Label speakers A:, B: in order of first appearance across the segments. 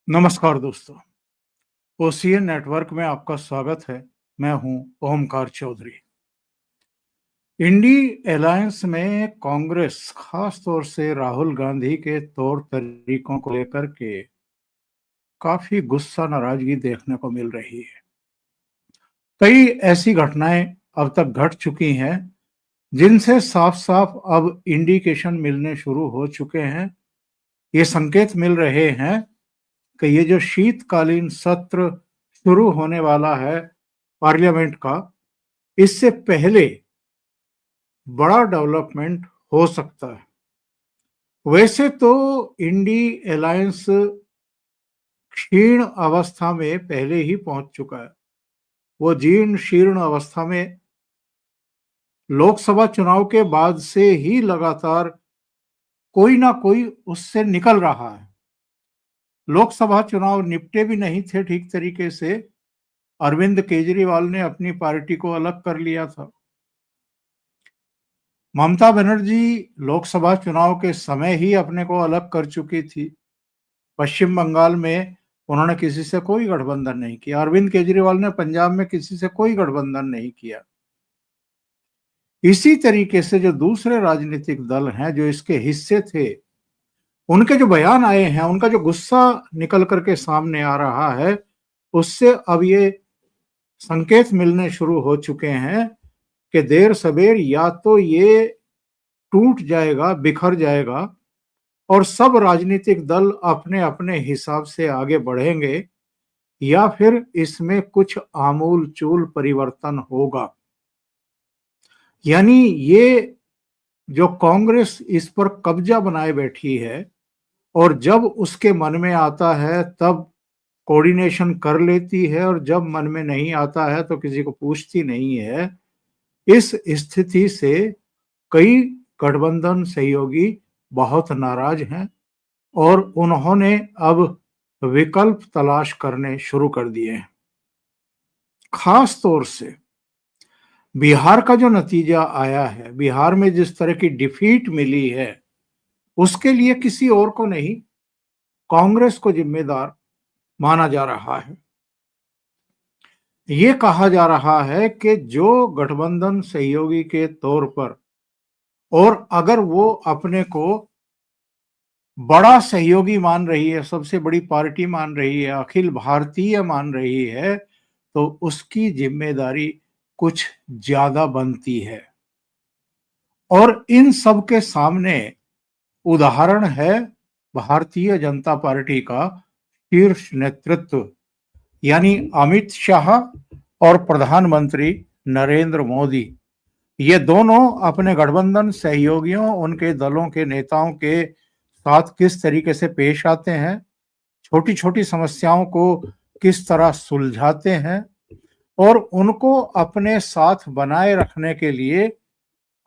A: नमस्कार दोस्तों, OCN network में आपका स्वागत है। मैं हूं ओमकार चौधरी। इंडी अलायंस में कांग्रेस खास तौर से राहुल गांधी के तौर तरीकों को लेकर के काफी गुस्सा नाराजगी देखने को मिल रही है। कई ऐसी घटनाएं अब तक घट चुकी हैं जिनसे साफ साफ अब इंडिकेशन मिलने शुरू हो चुके हैं। ये संकेत मिल रहे हैं कि ये जो शीतकालीन सत्र शुरू होने वाला है पार्लियामेंट का, इससे पहले बड़ा डेवलपमेंट हो सकता है। वैसे तो इंडी अलायंस क्षीण अवस्था में पहले ही पहुंच चुका है। वो जीर्ण शीर्ण अवस्था में लोकसभा चुनाव के बाद से ही लगातार कोई ना कोई उससे निकल रहा है। लोकसभा चुनाव निपटे भी नहीं थे ठीक तरीके से, अरविंद केजरीवाल ने अपनी पार्टी को अलग कर लिया था। ममता बनर्जी लोकसभा चुनाव के समय ही अपने को अलग कर चुकी थी। पश्चिम बंगाल में उन्होंने किसी से कोई गठबंधन नहीं किया। अरविंद केजरीवाल ने पंजाब में किसी से कोई गठबंधन नहीं किया। इसी तरीके से जो दूसरे राजनीतिक दल हैं जो इसके हिस्से थे, उनके जो बयान आए हैं, उनका जो गुस्सा निकल करके सामने आ रहा है, उससे अब ये संकेत मिलने शुरू हो चुके हैं कि देर सवेर या तो ये टूट जाएगा, बिखर जाएगा और सब राजनीतिक दल अपने अपने हिसाब से आगे बढ़ेंगे, या फिर इसमें कुछ आमूल चूल परिवर्तन होगा। यानी ये जो कांग्रेस इस पर कब्जा बनाए बैठी है और जब उसके मन में आता है तब कोऑर्डिनेशन कर लेती है और जब मन में नहीं आता है तो किसी को पूछती नहीं है। इस स्थिति से कई गठबंधन सहयोगी बहुत नाराज हैं और उन्होंने अब विकल्प तलाश करने शुरू कर दिए हैं। खास तौर से बिहार का जो नतीजा आया है, बिहार में जिस तरह की डिफीट मिली है, उसके लिए किसी और को नहीं, कांग्रेस को जिम्मेदार माना जा रहा है। ये कहा जा रहा है कि जो गठबंधन सहयोगी के तौर पर, और अगर वो अपने को बड़ा सहयोगी मान रही है, सबसे बड़ी पार्टी मान रही है, अखिल भारतीय मान रही है, तो उसकी जिम्मेदारी कुछ ज्यादा बनती है। और इन सब के सामने उदाहरण है भारतीय जनता पार्टी का शीर्ष नेतृत्व, यानी अमित शाह और प्रधानमंत्री नरेंद्र मोदी। ये दोनों अपने गठबंधन सहयोगियों, उनके दलों के नेताओं के साथ किस तरीके से पेश आते हैं, छोटी छोटी समस्याओं को किस तरह सुलझाते हैं, और उनको अपने साथ बनाए रखने के लिए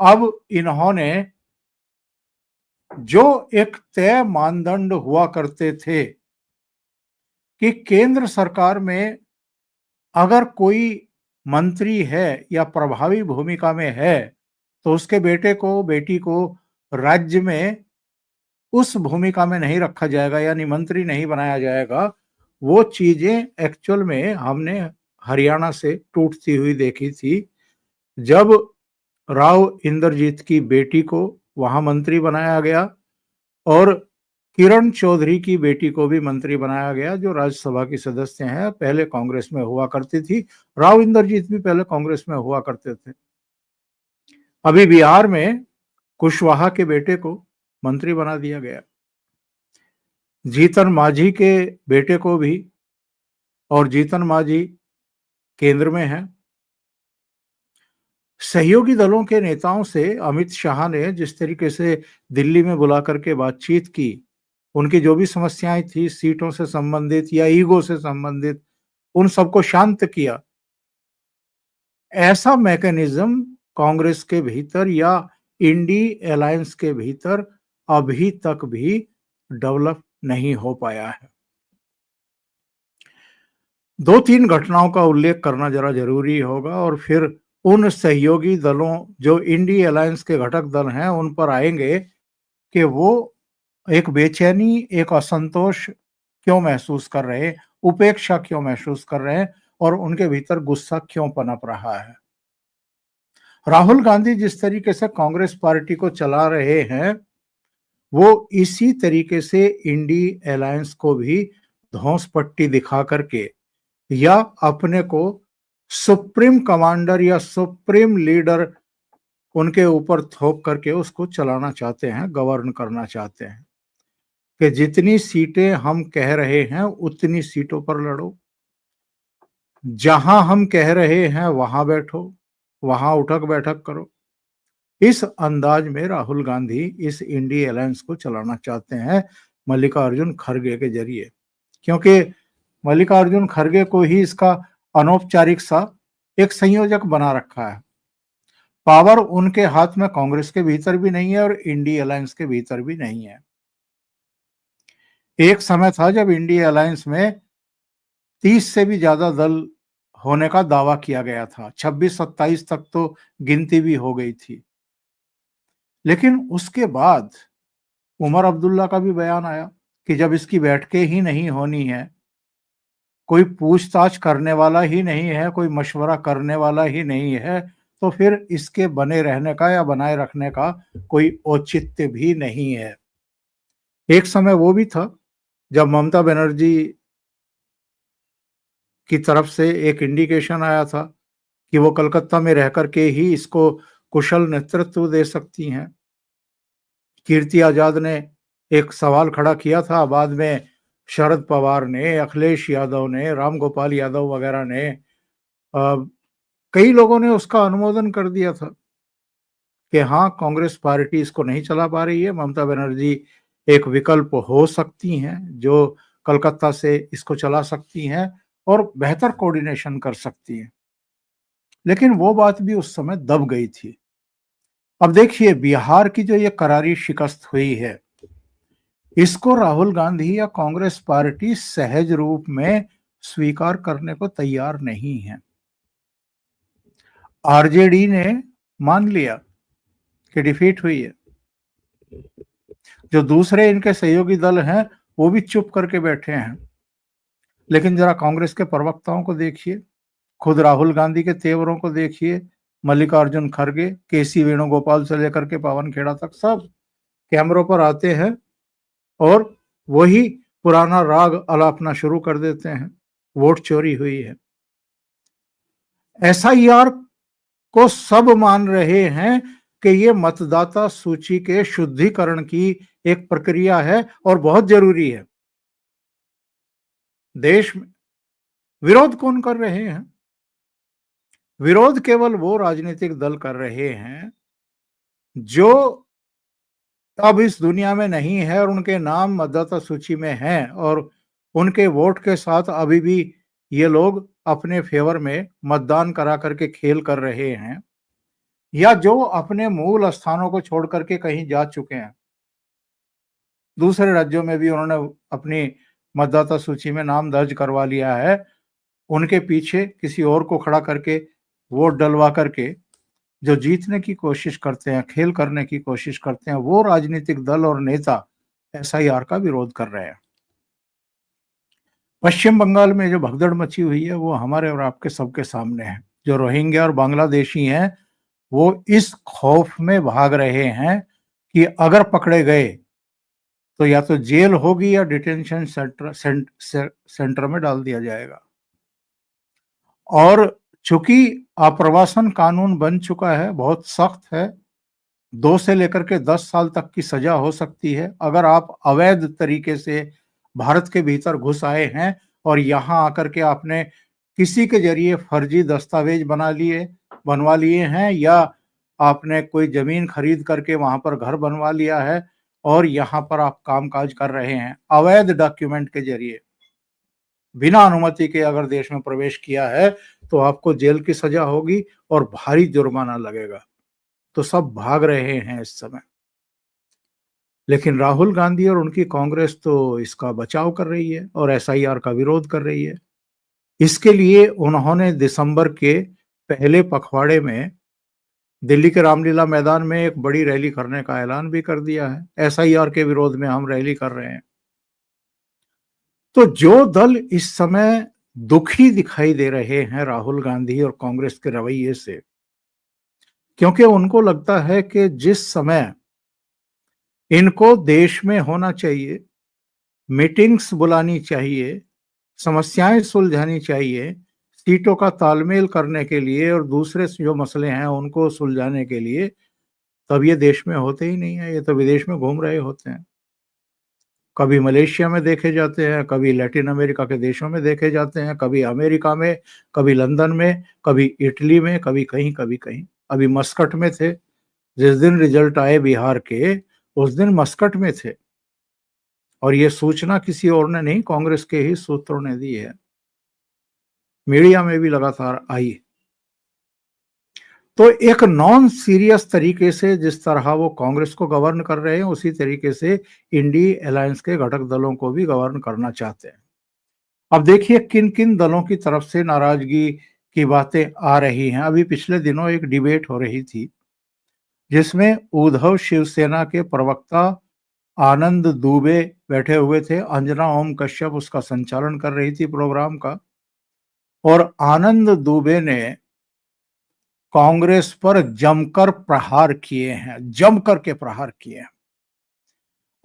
A: अब इन्होंने जो एक तय मानदंड हुआ करते थे कि केंद्र सरकार में अगर कोई मंत्री है या प्रभावी भूमिका में है तो उसके बेटे को, बेटी को राज्य में उस भूमिका में नहीं रखा जाएगा, यानी मंत्री नहीं बनाया जाएगा। वो चीजें एक्चुअल में हमने हरियाणा से टूटती हुई देखी थी, जब राव इंद्रजीत की बेटी को वहां मंत्री बनाया गया और किरण चौधरी की बेटी को भी मंत्री बनाया गया, जो राज्यसभा की सदस्य हैं, पहले कांग्रेस में हुआ करती थी। राव इंद्रजीत भी पहले कांग्रेस में हुआ करते थे। अभी बिहार में कुशवाहा के बेटे को मंत्री बना दिया गया, जीतन मांझी के बेटे को भी, और जीतन मांझी केंद्र में है। सहयोगी दलों के नेताओं से अमित शाह ने जिस तरीके से दिल्ली में बुला करके बातचीत की, उनकी जो भी समस्याएं थी सीटों से संबंधित या ईगो से संबंधित, उन सबको शांत किया। ऐसा मैकेनिज्म कांग्रेस के भीतर या इंडी अलायंस के भीतर अभी तक भी डेवलप नहीं हो पाया है। दो तीन घटनाओं का उल्लेख करना जरा जरूरी होगा और फिर उन सहयोगी दलों जो इंडी अलायंस के घटक दल हैं उन पर आएंगे कि वो एक बेचैनी, एक असंतोष क्यों महसूस कर रहे हैं, उपेक्षा क्यों महसूस कर रहे हैं और उनके भीतर गुस्सा क्यों पनप रहा है। राहुल गांधी जिस तरीके से कांग्रेस पार्टी को चला रहे हैं, वो इसी तरीके से इंडी अलायंस को भी धौंस पट्टी दिखा करके या अपने को सुप्रीम कमांडर या सुप्रीम लीडर उनके ऊपर थोप करके उसको चलाना चाहते हैं, गवर्न करना चाहते हैं कि जितनी सीटें हम कह रहे हैं उतनी सीटों पर लड़ो, जहां हम कह रहे हैं वहां बैठो, वहां उठक बैठक करो। इस अंदाज में राहुल गांधी इस इंडी अलायंस को चलाना चाहते हैं मल्लिकार्जुन खड़गे के जरिए, क्योंकि मल्लिकार्जुन खड़गे को ही इसका अनौपचारिक सा एक संयोजक बना रखा है। पावर उनके हाथ में कांग्रेस के भीतर भी नहीं है और इंडी अलायंस के भीतर भी नहीं है। एक समय था जब इंडी अलायंस में 30 से भी ज्यादा दल होने का दावा किया गया था, 26-27 तक तो गिनती भी हो गई थी। लेकिन उसके बाद उमर अब्दुल्ला का भी बयान आया कि जब इसकी बैठकें ही नहीं होनी है, कोई पूछताछ करने वाला ही नहीं है, कोई मशवरा करने वाला ही नहीं है, तो फिर इसके बने रहने का या बनाए रखने का कोई औचित्य भी नहीं है। एक समय वो भी था जब ममता बनर्जी की तरफ से एक इंडिकेशन आया था कि वो कलकत्ता में रह करके ही इसको कुशल नेतृत्व दे सकती हैं। कीर्ति आजाद ने एक सवाल खड़ा किया था, बाद में शरद पवार ने, अखिलेश यादव ने, राम गोपाल यादव वगैरह ने, कई लोगों ने उसका अनुमोदन कर दिया था कि हाँ, कांग्रेस पार्टी इसको नहीं चला पा रही है, ममता बनर्जी एक विकल्प हो सकती हैं जो कलकत्ता से इसको चला सकती हैं और बेहतर कोऑर्डिनेशन कर सकती हैं। लेकिन वो बात भी उस समय दब गई थी। अब देखिए, बिहार की जो ये करारी शिकस्त हुई है, इसको राहुल गांधी या कांग्रेस पार्टी सहज रूप में स्वीकार करने को तैयार नहीं है। आरजेडी ने मान लिया कि डिफीट हुई है। जो दूसरे इनके सहयोगी दल हैं वो भी चुप करके बैठे हैं। लेकिन जरा कांग्रेस के प्रवक्ताओं को देखिए, खुद राहुल गांधी के तेवरों को देखिए, मल्लिकार्जुन खड़गे, केसी वेणुगोपाल से लेकर के पवन खेड़ा तक सब कैमरों पर आते हैं और वही पुराना राग अलापना शुरू कर देते हैं। वोट चोरी हुई है, एसआईआर को सब मान रहे हैं कि ये मतदाता सूची के शुद्धिकरण की एक प्रक्रिया है और बहुत जरूरी है। देश में विरोध कौन कर रहे हैं? विरोध केवल वो राजनीतिक दल कर रहे हैं जो अब इस दुनिया में नहीं है और उनके नाम मतदाता सूची में हैं और उनके वोट के साथ अभी भी ये लोग अपने फेवर में मतदान करा करके खेल कर रहे हैं, या जो अपने मूल स्थानों को छोड़ करके कहीं जा चुके हैं, दूसरे राज्यों में भी उन्होंने अपनी मतदाता सूची में नाम दर्ज करवा लिया है, उनके पीछे किसी और को खड़ा करके वोट डलवा करके जो जीतने की कोशिश करते हैं, खेल करने की कोशिश करते हैं, वो राजनीतिक दल और नेता एसआईआर का विरोध कर रहे हैं। पश्चिम बंगाल में जो भगदड़ मची हुई है वो हमारे और आपके सबके सामने है। जो रोहिंग्या और बांग्लादेशी हैं वो इस खौफ में भाग रहे हैं कि अगर पकड़े गए तो या तो जेल होगी या डिटेंशन सेंटर में डाल दिया जाएगा। और चूंकि आप्रवासन कानून बन चुका है, बहुत सख्त है, 2 से लेकर के 10 साल तक की सजा हो सकती है अगर आप अवैध तरीके से भारत के भीतर घुस आए हैं और यहाँ आकर के आपने किसी के जरिए फर्जी दस्तावेज बनवा लिए हैं, या आपने कोई जमीन खरीद करके वहां पर घर बनवा लिया है और यहाँ पर आप कामकाज कर रहे हैं अवैध डॉक्यूमेंट के जरिए, बिना अनुमति के अगर देश में प्रवेश किया है तो आपको जेल की सजा होगी और भारी जुर्माना लगेगा। तो सब भाग रहे हैं इस समय, लेकिन राहुल गांधी और उनकी कांग्रेस तो इसका बचाव कर रही है और एसआईआर का विरोध कर रही है। इसके लिए उन्होंने दिसंबर के पहले पखवाड़े में दिल्ली के रामलीला मैदान में एक बड़ी रैली करने का ऐलान भी कर दिया है। एसआईआर के विरोध में हम रैली कर रहे हैं। तो जो दल इस समय दुखी दिखाई दे रहे हैं राहुल गांधी और कांग्रेस के रवैये से, क्योंकि उनको लगता है कि जिस समय इनको देश में होना चाहिए, मीटिंग्स बुलानी चाहिए, समस्याएं सुलझानी चाहिए, सीटों का तालमेल करने के लिए और दूसरे जो मसले हैं उनको सुलझाने के लिए, तब ये देश में होते ही नहीं है, ये तो विदेश में घूम रहे होते हैं। कभी मलेशिया में देखे जाते हैं, कभी लैटिन अमेरिका के देशों में देखे जाते हैं, कभी अमेरिका में, कभी लंदन में, कभी इटली में, कभी कहीं, कभी कहीं। अभी मस्कट में थे, जिस दिन रिजल्ट आए बिहार के, उस दिन मस्कट में थे। और ये सूचना किसी और ने नहीं, कांग्रेस के ही सूत्रों ने दी है। मीडिया में भी लगातार आई। तो एक नॉन सीरियस तरीके से जिस तरह वो कांग्रेस को गवर्न कर रहे हैं, उसी तरीके से इंडी अलायंस के घटक दलों को भी गवर्न करना चाहते हैं। अब देखिए किन किन दलों की तरफ से नाराजगी की बातें आ रही हैं। अभी पिछले दिनों एक डिबेट हो रही थी, जिसमें उद्धव शिवसेना के प्रवक्ता आनंद दुबे बैठे हुए थे, अंजना ओम कश्यप उसका संचालन कर रही थी प्रोग्राम का, और आनंद दुबे ने कांग्रेस पर जमकर प्रहार किए हैं, जमकर के प्रहार किए हैं।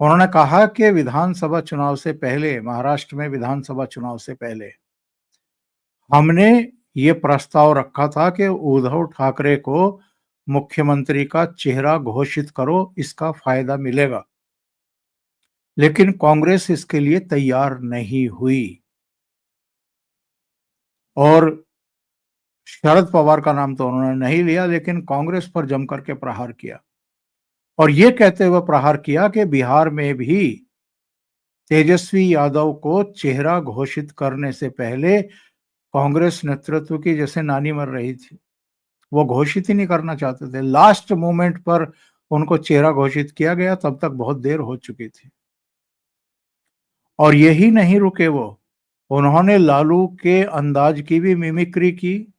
A: उन्होंने कहा कि विधानसभा चुनाव से पहले, महाराष्ट्र में विधानसभा चुनाव से पहले हमने ये प्रस्ताव रखा था कि उद्धव ठाकरे को मुख्यमंत्री का चेहरा घोषित करो, इसका फायदा मिलेगा। लेकिन कांग्रेस इसके लिए तैयार नहीं हुई और शरद पवार का नाम तो उन्होंने नहीं लिया, लेकिन कांग्रेस पर जमकर के प्रहार किया। और ये कहते हुए प्रहार किया कि बिहार में भी तेजस्वी यादव को चेहरा घोषित करने से पहले कांग्रेस नेतृत्व की जैसे नानी मर रही थी, वो घोषित ही नहीं करना चाहते थे। लास्ट मोमेंट पर उनको चेहरा घोषित किया गया, तब तक बहुत देर हो चुकी थी। और यही नहीं रुके वो, उन्होंने लालू के अंदाज की भी मिमिक्री की,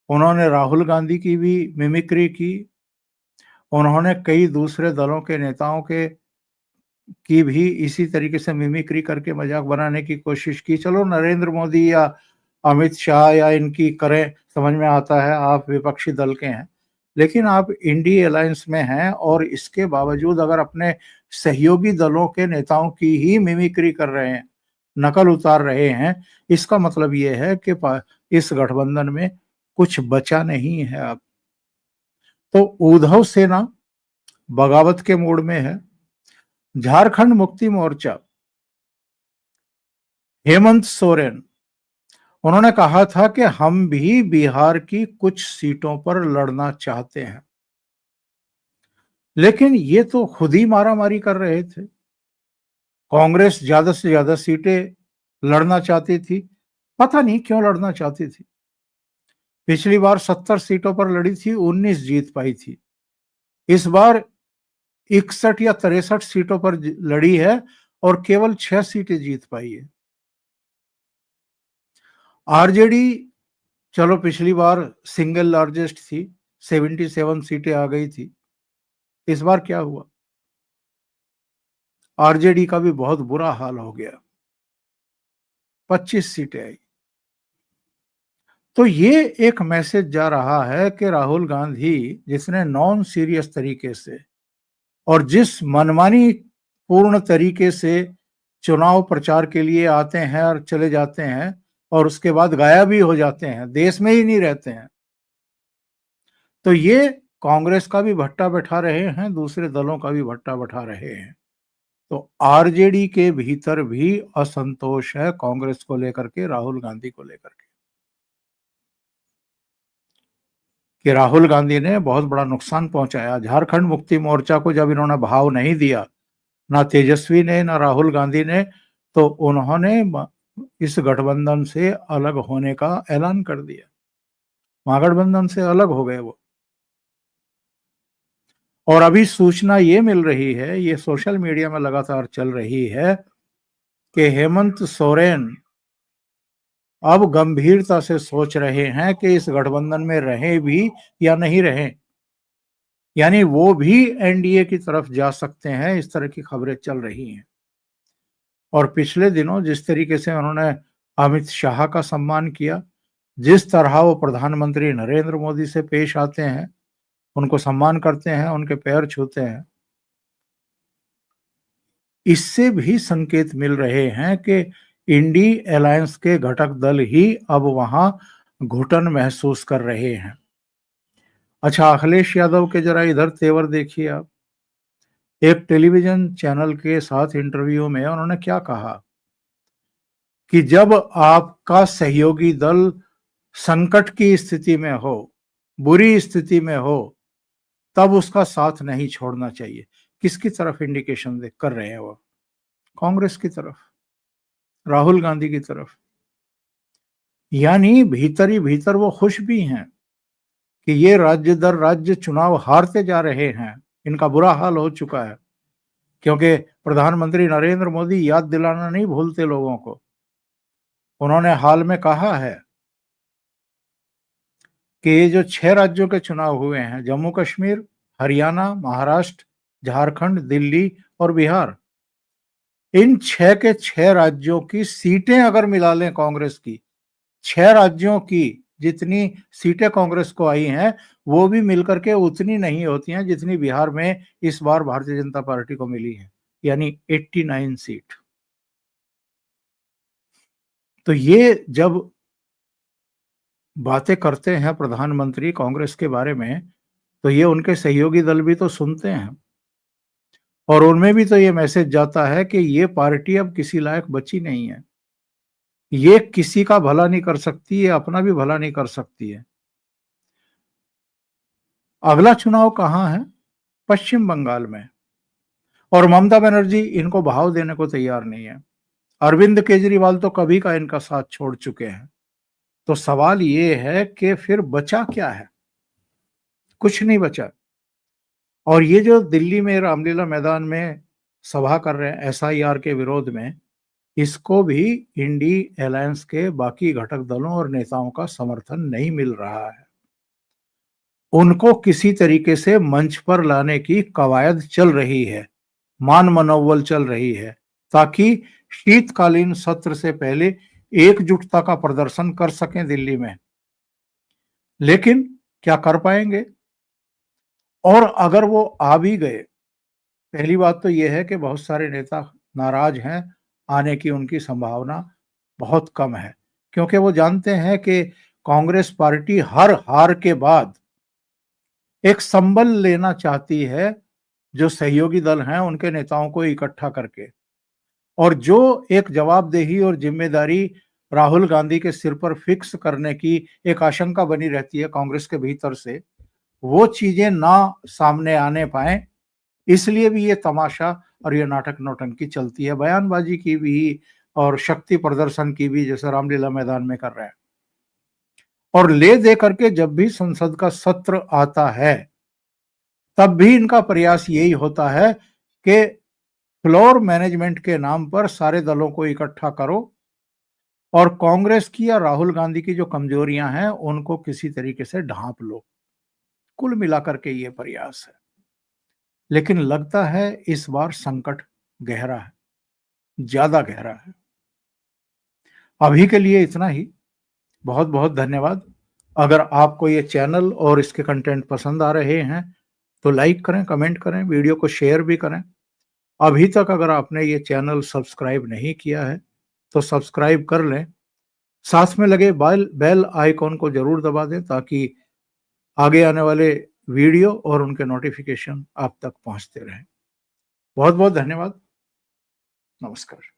A: उन्होंने राहुल गांधी की भी मिमिक्री की, उन्होंने कई दूसरे दलों के नेताओं के की भी इसी तरीके से मिमिक्री करके मजाक बनाने की कोशिश की। चलो नरेंद्र मोदी या अमित शाह या इनकी करें, समझ में आता है, आप विपक्षी दल के हैं, लेकिन आप इंडी अलायंस में हैं और इसके बावजूद अगर अपने सहयोगी दलों के नेताओं की ही मिमिक्री कर रहे हैं, नकल उतार रहे हैं, इसका मतलब ये है कि इस गठबंधन में कुछ बचा नहीं है अब। तो उद्धव सेना बगावत के मूड में है। झारखंड मुक्ति मोर्चा, हेमंत सोरेन, उन्होंने कहा था कि हम भी बिहार की कुछ सीटों पर लड़ना चाहते हैं, लेकिन ये तो खुद ही मारामारी कर रहे थे। कांग्रेस ज्यादा से ज्यादा सीटें लड़ना चाहती थी, पता नहीं क्यों लड़ना चाहती थी। पिछली बार 70 सीटों पर लड़ी थी, 19 जीत पाई थी। इस बार 61 या 63 सीटों पर लड़ी है और केवल 6 सीटें जीत पाई है। आरजेडी, चलो पिछली बार सिंगल लार्जेस्ट थी, 77 सीटें आ गई थी। इस बार क्या हुआ, आरजेडी का भी बहुत बुरा हाल हो गया, 25 सीटें आई। तो ये एक मैसेज जा रहा है कि राहुल गांधी, जिसने नॉन सीरियस तरीके से और जिस मनमानी पूर्ण तरीके से चुनाव प्रचार के लिए आते हैं और चले जाते हैं और उसके बाद गायब भी हो जाते हैं, देश में ही नहीं रहते हैं, तो ये कांग्रेस का भी भट्टा बैठा रहे हैं, दूसरे दलों का भी भट्टा बैठा रहे हैं। तो आरजेडी के भीतर भी असंतोष है कांग्रेस को लेकर के, राहुल गांधी को लेकर के, कि राहुल गांधी ने बहुत बड़ा नुकसान पहुंचाया। झारखंड मुक्ति मोर्चा को जब इन्होंने भाव नहीं दिया, ना तेजस्वी ने ना राहुल गांधी ने, तो उन्होंने इस गठबंधन से अलग होने का ऐलान कर दिया, महागठबंधन से अलग हो गए वो। और अभी सूचना ये मिल रही है, ये सोशल मीडिया में लगातार चल रही है, कि हेमंत सोरेन अब गंभीरता से सोच रहे हैं कि इस गठबंधन में रहें भी या नहीं रहें, यानी वो भी एनडीए की तरफ जा सकते हैं, इस तरह की खबरें चल रही हैं। और पिछले दिनों जिस तरीके से उन्होंने अमित शाह का सम्मान किया, जिस तरह वो प्रधानमंत्री नरेंद्र मोदी से पेश आते हैं, उनको सम्मान करते हैं, उनके पैर छूते हैं, इससे भी संकेत मिल रहे हैं कि इंडी अलायंस के घटक दल ही अब वहां घुटन महसूस कर रहे हैं। अच्छा, अखिलेश यादव के जरा इधर तेवर देखिए आप। एक टेलीविजन चैनल के साथ इंटरव्यू में उन्होंने क्या कहा कि जब आपका सहयोगी दल संकट की स्थिति में हो, बुरी स्थिति में हो, तब उसका साथ नहीं छोड़ना चाहिए। किसकी तरफ इंडिकेशन देख कर रहे हैं वो? कांग्रेस की तरफ, राहुल गांधी की तरफ। यानी भीतर ही भीतर वो खुश भी हैं कि ये राज्य दर राज्य चुनाव हारते जा रहे हैं, इनका बुरा हाल हो चुका है, क्योंकि प्रधानमंत्री नरेंद्र मोदी याद दिलाना नहीं भूलते लोगों को। उन्होंने हाल में कहा है कि ये जो 6 राज्यों के चुनाव हुए हैं, जम्मू कश्मीर, हरियाणा, महाराष्ट्र, झारखंड, दिल्ली और बिहार, इन 6 के 6 राज्यों की सीटें अगर मिला लें कांग्रेस की, 6 राज्यों की जितनी सीटें कांग्रेस को आई हैं, वो भी मिलकर के उतनी नहीं होती हैं जितनी बिहार में इस बार भारतीय जनता पार्टी को मिली है, यानी 89 सीट। तो ये जब बातें करते हैं प्रधानमंत्री कांग्रेस के बारे में, तो ये उनके सहयोगी दल भी तो सुनते हैं और उनमें भी तो ये मैसेज जाता है कि ये पार्टी अब किसी लायक बची नहीं है। ये किसी का भला नहीं कर सकती, ये अपना भी भला नहीं कर सकती है। अगला चुनाव कहाँ है? पश्चिम बंगाल में। और ममता बनर्जी इनको भाव देने को तैयार नहीं है। अरविंद केजरीवाल तो कभी का इनका साथ छोड़ चुके हैं। तो सवाल ये है कि फिर बचा क्या है? कुछ नहीं बचा। और ये जो दिल्ली में रामलीला मैदान में सभा कर रहे हैं एसआईआर के विरोध में, इसको भी इंडी अलायंस के बाकी घटक दलों और नेताओं का समर्थन नहीं मिल रहा है। उनको किसी तरीके से मंच पर लाने की कवायद चल रही है, मान मनोबल चल रही है, ताकि शीतकालीन सत्र से पहले एकजुटता का प्रदर्शन कर सकें दिल्ली में। लेकिन क्या कर पाएंगे? और अगर वो आ भी गए, पहली बात तो यह है कि बहुत सारे नेता नाराज हैं, आने की उनकी संभावना बहुत कम है, क्योंकि वो जानते हैं कि कांग्रेस पार्टी हर हार के बाद एक संबल लेना चाहती है, जो सहयोगी दल हैं उनके नेताओं को इकट्ठा करके, और जो एक जवाबदेही और जिम्मेदारी राहुल गांधी के सिर पर फिक्स करने की एक आशंका बनी रहती है कांग्रेस के भीतर से, वो चीजें ना सामने आने पाए, इसलिए भी ये तमाशा और ये नाटक नौटंकी चलती है, बयानबाजी की भी और शक्ति प्रदर्शन की भी, जैसे रामलीला मैदान में कर रहे हैं। और ले दे करके जब भी संसद का सत्र आता है, तब भी इनका प्रयास यही होता है कि फ्लोर मैनेजमेंट के नाम पर सारे दलों को इकट्ठा करो और कांग्रेस की या राहुल गांधी की जो कमजोरियां हैं उनको किसी तरीके से ढांप लो। कुल मिलाकर के ये प्रयास है। लेकिन लगता है इस बार संकट गहरा है, ज्यादा गहरा है। अभी के लिए इतना ही। बहुत बहुत धन्यवाद। अगर आपको ये चैनल और इसके कंटेंट पसंद आ रहे हैं तो लाइक करें, कमेंट करें, वीडियो को शेयर भी करें। अभी तक अगर आपने ये चैनल सब्सक्राइब नहीं किया है तो सब्सक्राइब कर लें। साथ में लगे बेल आइकॉन को जरूर दबा दें, ताकि आगे आने वाले वीडियो और उनके नोटिफिकेशन आप तक पहुंचते रहें। बहुत बहुत धन्यवाद। नमस्कार।